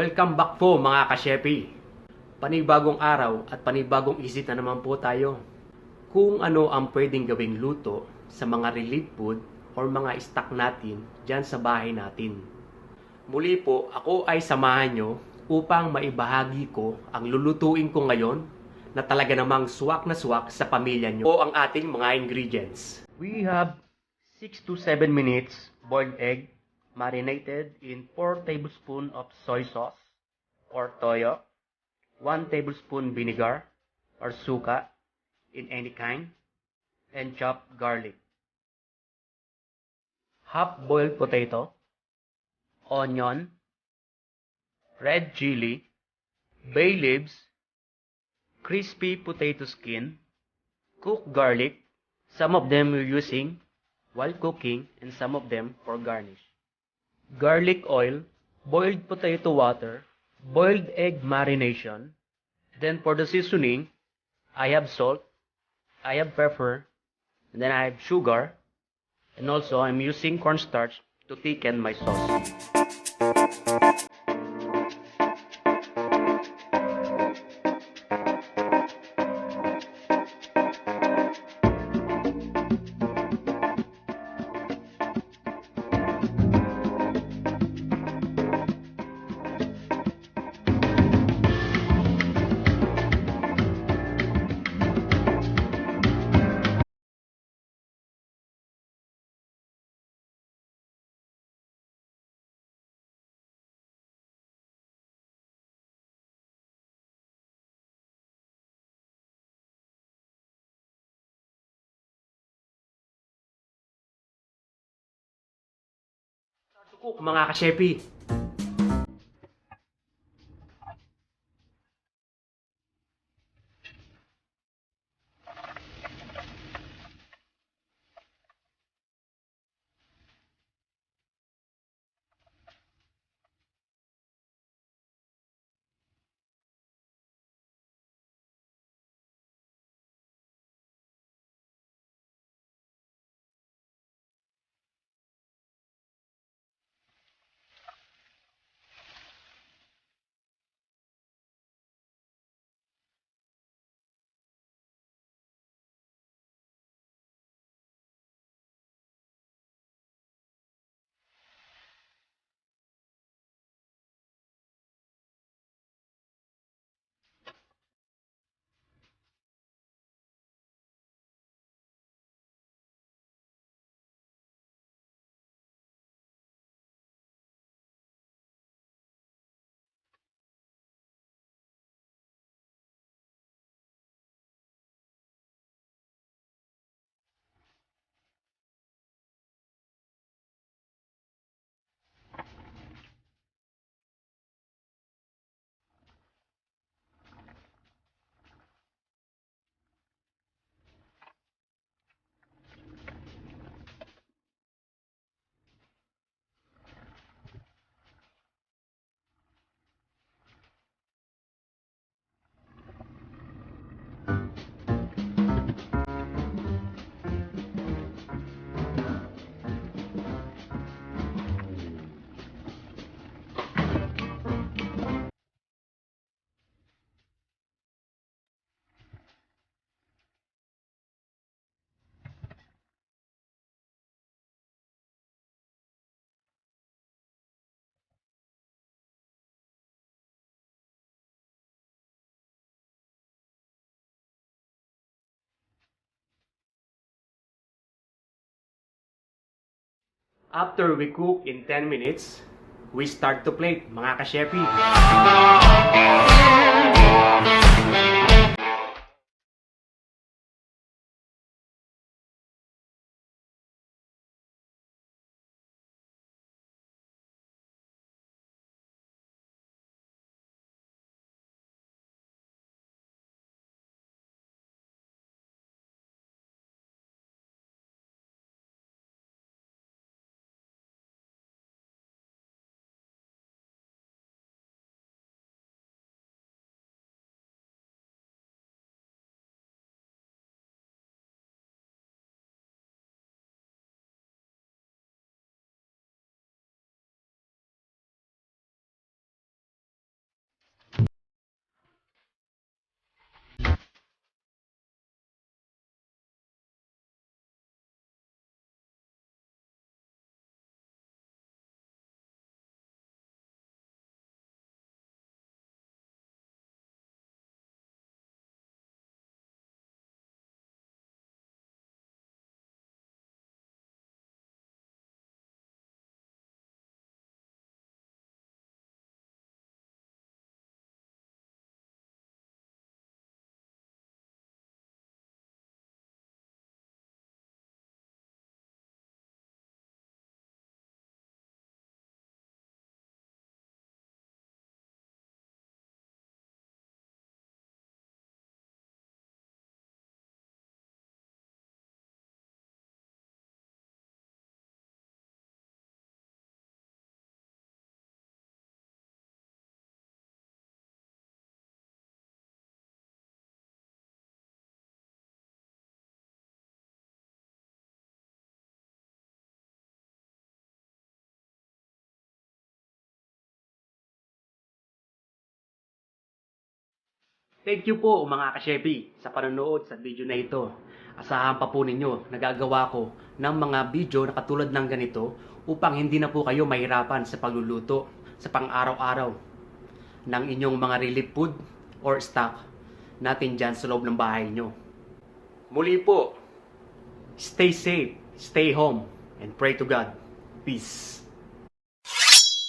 Welcome back po mga ka-shepi. Panibagong araw at panibagong isip na naman po tayo. Kung ano ang pwedeng gawing luto sa mga relief food or mga stock natin dyan sa bahay natin. Muli po, ako ay samahan nyo upang maibahagi ko ang lulutuin ko ngayon na talaga namang swak na swak sa pamilya nyo o ang ating mga ingredients. We have 6 to 7 minutes boiled egg marinated in 4 tablespoons of soy sauce or toyo, 1 tablespoon vinegar or suka in any kind, and chopped garlic. Half-boiled potato, onion, red chili, bay leaves, crispy potato skin, cooked garlic, some of them we're using while cooking and some of them for garnish. Garlic oil, boiled potato water, boiled egg marination. Then for the seasoning, I have salt, I have pepper, and then I have sugar, and also I'm using cornstarch to thicken my sauce. Start to cook mga ka-shepi. After we cook in 10 minutes, we start to plate mga ka-shepi. Thank you po mga kashepi sa panonood sa video na ito. Asahan pa po ninyo, nagagawa ko ng mga video na katulad ng ganito upang hindi na po kayo mahirapan sa pagluluto sa pang-araw-araw ng inyong mga relief food or stock natin dyan sa loob ng bahay nyo. Muli po, stay safe, stay home, and pray to God. Peace.